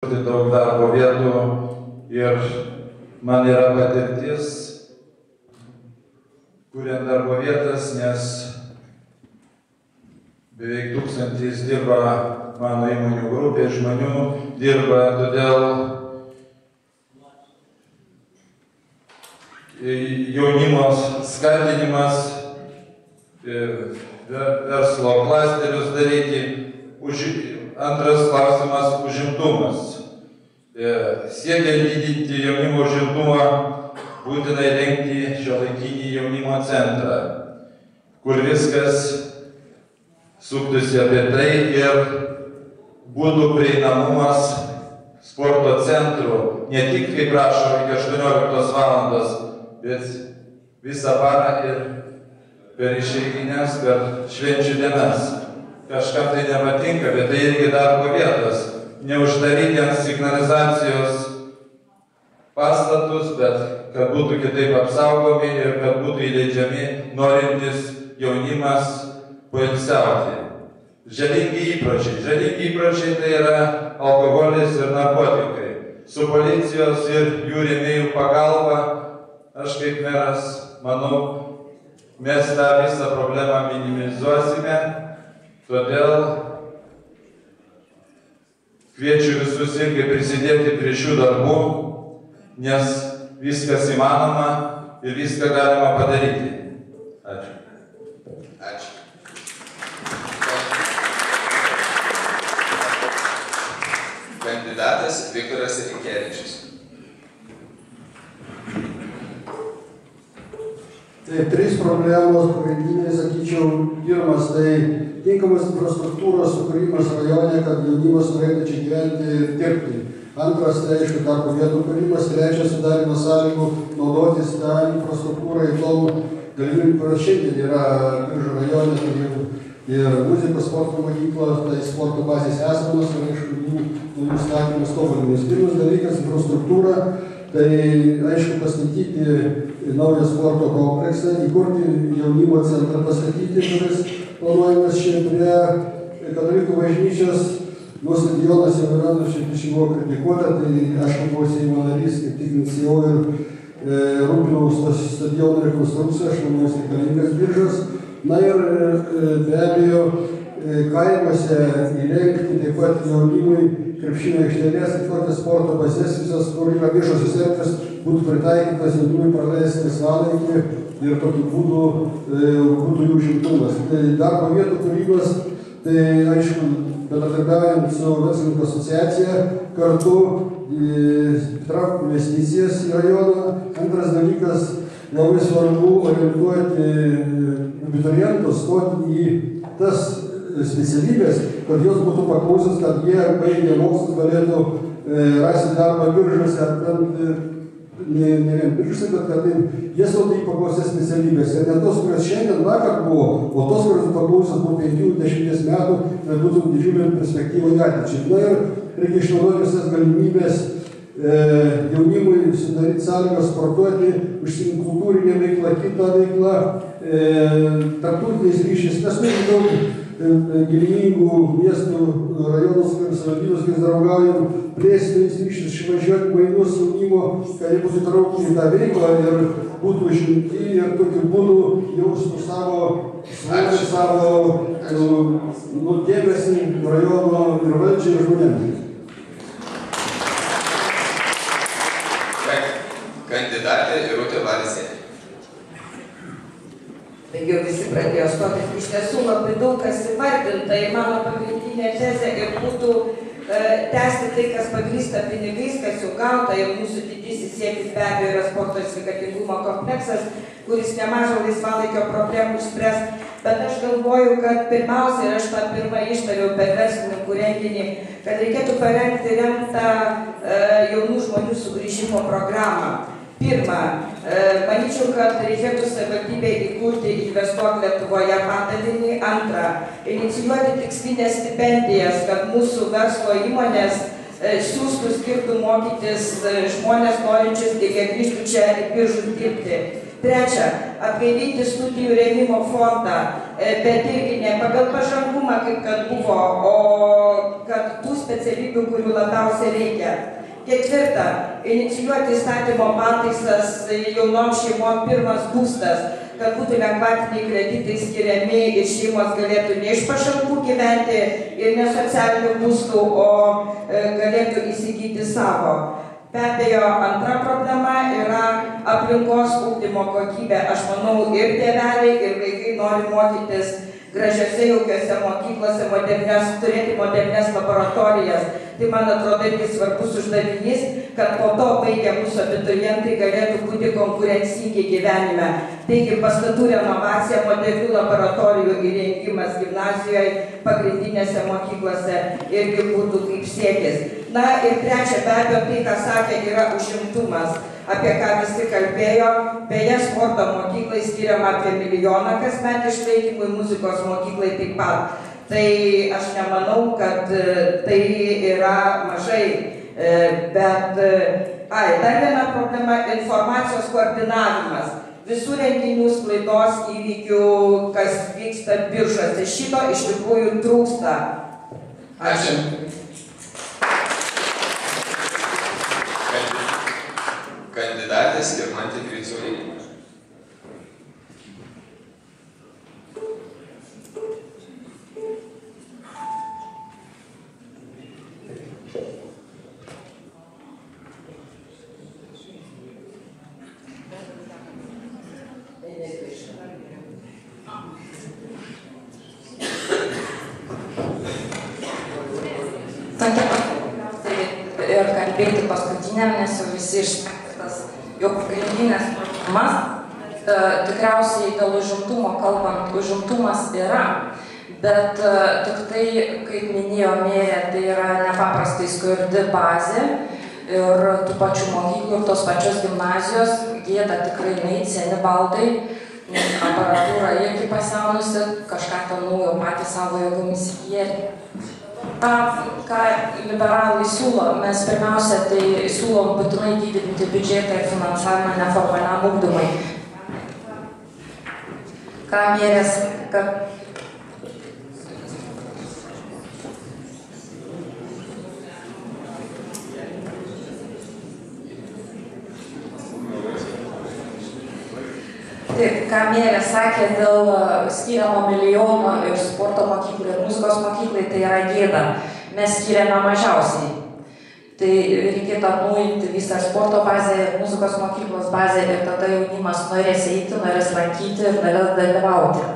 daug darbo vietų ir man yra patirtis, kuriant darbo vietas, nes beveik 1000 dirba mano įmonių grupė, žmonių dirba, todėl jaunimo skatinimas, verslo klasterius daryti. Antras klausimas – užimtumas. Siekiant didinti jaunimo užimtumą, būtina įrengti šiuolaikinį jaunimo centrą, kur viskas suktųsi apie tai ir būtų prieinamumas sporto centrų, ne tik kaip prašo iki 18 valandos, bet visą parą ir per išeigines, per švenčių dienas. Kažkam tai nepatinka, bet tai irgi darbo vietos. Neuždaryti ant signalizacijos pastatus, bet kad būtų kitaip apsaugomi ir kad būtų įleidžiami norintis jaunimas poilsiauti. Žalingi įpročiai. Žalingi įpročiai tai yra alkoholis ir narkotikai. Su policijos ir jų rėmėjų pagalba, aš kaip meras, manau, mes tą visą problemą minimizuosime. Todėl kviečiu visus irgi prisidėti prie šių darbų, nes viskas įmanoma ir viską galima padaryti. Ačiū. Ačiū. Kandidatas Viktoras Rinkevičius. Tai 3 problemos pagrindinės, sakyčiau, pirmas tai tinkamas infrastruktūros sukūrimas rajone, kad jaunimas norėtų čia gyventi ir dirbti. Antras, tai aišku, darbo vietų kūrimas. Trečias, sudarymas sąlygų naudotis tą infrastruktūrą į tomų galimybių, kurios šiandien yra Biržų rajone, ir muzikos sporto mokyklos, tai sporto bazės esamos ir aišku, jų statymas tobulinimas. Pirmas dalykas - infrastruktūra. Tai aišku, pastatyti naują sporto kompleksą, įkurti jaunimo centrą pastatyti, kuris planuojamas čia prie katalikų bažnyčios. Nuo stadionas jau yra, šiandien buvo kritikuota, tai aš buvau Seimo narys, kaip tik inicijavau ir rūpinaus stadiono rekonstrukciją, aš manau, jis reikalingas Biržos. Na ir be abejo, kaimuose įrengti taip pat jaunimui krepšinio aikštelės, taip pat sporto bazės visas, kur yra viešosios erdvės, būtų pritaikytas jaunimui praleisti laisvalaikį ir tokiu būdu būtų jų užimtumas. Tai darbo vietų kūrimas, tai aišku, bendradarbiaujant su verslininkų asociacija, kartu įtraukti investicijas į rajoną. Antras dalykas, labai svarbu orientuoti abiturientus, stoti į tas specialybės, kad jos būtų paklausios, kad jie baigę mokslus galėtų rasti darbą Biržuose, ne vien Biržuose, bet kad jie stotų į paklausęs specialybės. Ir ne tos, kurios šiandien vakar buvo, o tos, kurios paklausios po 5-10 metų, tai būtų didžiulė perspektyva į ateitį. Na ir reikia išnaudoti visas galimybės jaunimui sudaryti sąlygas sportuoti, užsiimti kultūrinę veiklą, kitą veiklą, tarptautiniais ryšiais. Mes turime daug giminingų miestų, rajonus, savivaldybės, kai draugaujam, plėsti ryšius, išvažiuoti mainus jaunimo, kad jie būtų įtraukti į tą veiklą ir būtų išimti ir tokiu būdu jaustų savo dėmesį rajono ir valdžiai ir žmonėms. Kandidatė Irutė Varisė. Tai jau visi pradėjo stoti. Iš tiesų labai daug kas įvardinta ir mano pagrindinė tezė ir būtų tęsti tai, kas pagrįsta pinigais, kas jau gauta ir mūsų didysis siekis be abejo yra sporto ir sveikatingumo kompleksas, kuris nemažą laisvalaikio problemų išspręs. Bet aš galvoju, kad pirmiausia, ir aš tą pirmą išdaviau per verslininkų renginį, kad reikėtų parengti rimtą jaunų žmonių sugrįžimo programą. Pirma, manyčiau, kad reikėtų savivaldybei įkurti Investuok Lietuvoje padalinį. Antra, inicijuoti tikslinės stipendijas, kad mūsų verslo įmonės siūstų skirtų mokytis žmonės norinčius, jie grįžtų čia į Biržus dirbti. Trečia, atgaivinti studijų rėmimo fondą, bet irgi ne pagal pažangumą, kaip kad buvo, o kad tų specialybių, kurių labiausiai reikia. Ketvirta, inicijuoti įstatymo pataisas jaunom šeimom pirmas būstas, kad būtų lengvatiniai kreditai skiriami ir šeimos galėtų ne iš pašalpų gyventi ir ne socialinių būstų, o galėtų įsigyti savo. Be abejo, antra problema yra aplinkos ugdymo kokybė. Aš manau, ir tėveliai, ir vaikai nori mokytis gražiose jaukiose mokyklose, turėti modernes laboratorijas. Tai man atrodo irgi svarbus uždavinys, kad po to baigę mūsų abiturientai galėtų būti konkurencingi gyvenime. Taigi pastatų renovacija, modernių laboratorijų įrengimas gimnazijoje, pagrindinėse mokyklose irgi būtų kaip siekis. Na ir trečia, be abejo, tai, ką sakė, yra užimtumas, apie ką visi kalbėjo. Beje, sporto mokyklai skiriama apie 1 milijoną kasmet išlaikymui, muzikos mokyklai taip pat. Tai aš nemanau, kad tai yra mažai, bet dar viena problema – informacijos koordinavimas. Visų renginių, sklaidos, įvykių, kas vyksta biržuose. Šito iš tikrųjų trūksta. Ačiū. Kandidatė Skirmantė Griciūnienė. Ir kalbėti paskutiniam, nes jau visi išsakęs jo pagrindinės problemas. Tikriausiai dėl užimtumo kalbant, užimtumas yra, bet tik tai, kaip minėjo merė, tai yra nepaprastai skurdi bazė ir tų pačių mokyklų ir tos pačios gimnazijos, gėda tikrai nei seni baldai, aparatūra irgi pasenusi, kažką ten naujo patys savo jėgomis įsigyja. Ką liberalai siūlo, mes pirmiausia tai siūlom būtinai didinti biudžetą ir finansavimą neformaliam ugdymui. Ką merės, kad ką merė sakė dėl skiriamo 1 milijono ir sporto mokyklai ir muzikos mokyklai, tai yra gėda. Mes skiriame mažiausiai. Tai reikėtų atnaujinti visą sporto bazę ir muzikos mokyklos bazę ir tada jaunimas norės eiti, norės lankyti ir norės dalyvauti.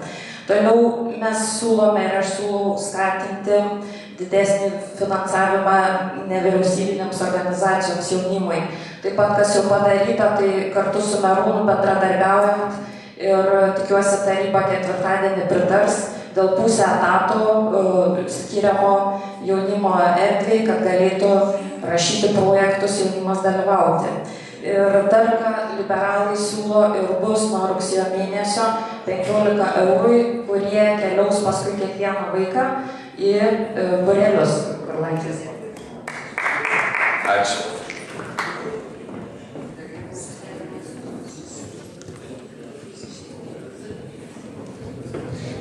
Toliau mes siūlome ir aš siūlau skatinti didesnį finansavimą nevyriausybinėms organizacijoms jaunimui. Taip pat, kas jau padaryta, tai kartu su merūnu bendradarbiaujant ir tikiuosi taryba ketvirtadienį pritars dėl pusę etato skiriamo jaunimo erdvei, kad galėtų rašyti projektus jaunimas dalyvauti. Ir dar ką liberalai siūlo ir bus nuo rugsėjo mėnesio 15 eurų, kurie keliaus paskui kiekvieną vaiką į būrelius, kur lankys. Ačiū.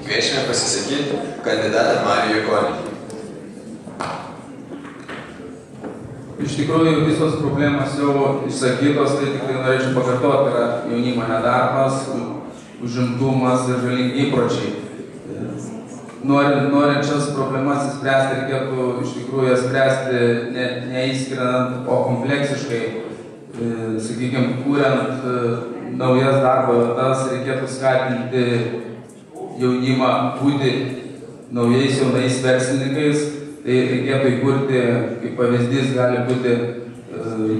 Kviečiame pasisakyti kandidatą Marijų Jakonį. Iš tikrųjų, visos problemas jau išsakytos, tai tikrai norėčiau pakartoti, yra jaunimo nedarbas, užimtumas ir žalingi įpročiai. Norint šias problemas įspręsti, reikėtų iš tikrųjų spręsti neįskiriant, o kompleksiškai, sakykime, kuriant naujas darbo vietas, reikėtų skatinti jaunimą būti naujais jaunais verslininkais, tai reikėtų įkurti, kaip pavyzdys, gali būti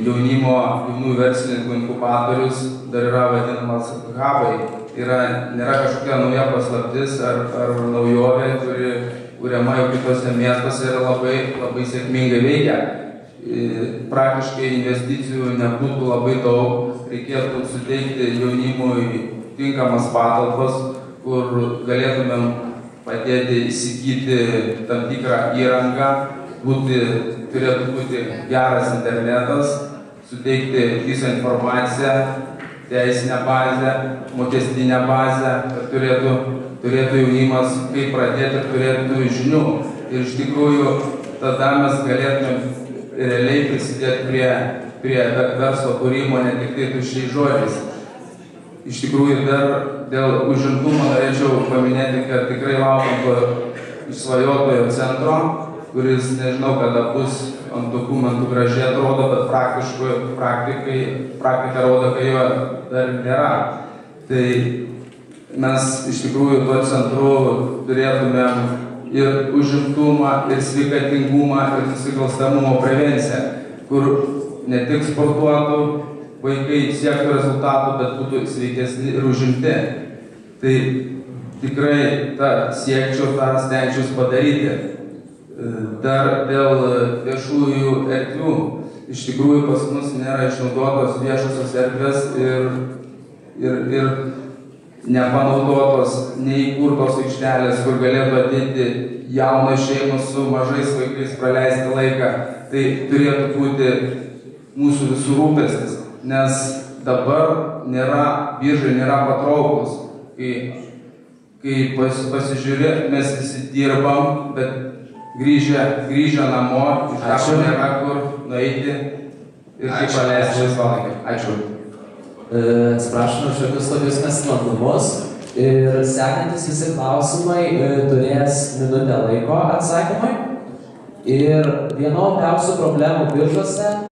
jaunų verslininkų inkubatorius, dar yra vadinamas hubai. Nėra kažkokia nauja paslaptis ar naujovė, kuri kuriama jau kitose miestuose ir labai sėkmingai veikia. Praktiškai investicijų nebūtų labai daug, reikėtų suteikti jaunimui tinkamas patalpas, kur galėtumėm padėti įsigyti tam tikrą įrangą, turėtų būti geras internetas, suteikti visą informaciją, teisinę bazę, mokestinę bazę, kad turėtų jaunimas kaip pradėti ir turėtų žinių. Ir iš tikrųjų tada mes galėtume realiai prisidėti prie verslo kūrimo, ne tik tai tuščiais žodžiais. Iš tikrųjų dar dėl užimtumo norėčiau paminėti, kad tikrai laukiam to išsvajotojo centro, kuris nežinau kada bus, ant dokumentų gražiai atrodo, bet praktika rodo, kad jo dar nėra. Tai mes iš tikrųjų tuo centru turėtumėm ir užimtumą, ir sveikatingumą, ir nusikalstamumo prevenciją, kur ne tik sportuotų vaikai siektų rezultatų, bet būtų sveikesni ir užimti. Tai tikrai siekčiau tą stengčiaus padaryti. Dar dėl viešųjų erdvių. Iš tikrųjų pas mus nėra išnaudotos viešosios erdvės ir nepanaudotos, neįkurtos aikštelės, kur galėtų ateiti jaunos šeimos su mažais vaikais praleisti laiką. Tai turėtų būti mūsų visų rūpestis, nes dabar biržai nėra patrauklus. Kai pasižiūrė, mes visi dirbam, bet grįžę namo, iš darbo nėra kur nueiti ir kaip paleisti laisvalaikį. Ačiū. Atsiprašome už šiokius tokius nesklandumus ir sekantis visi klausimai turės minutę laiko atsakymui. Ir viena opiausių problemų biržose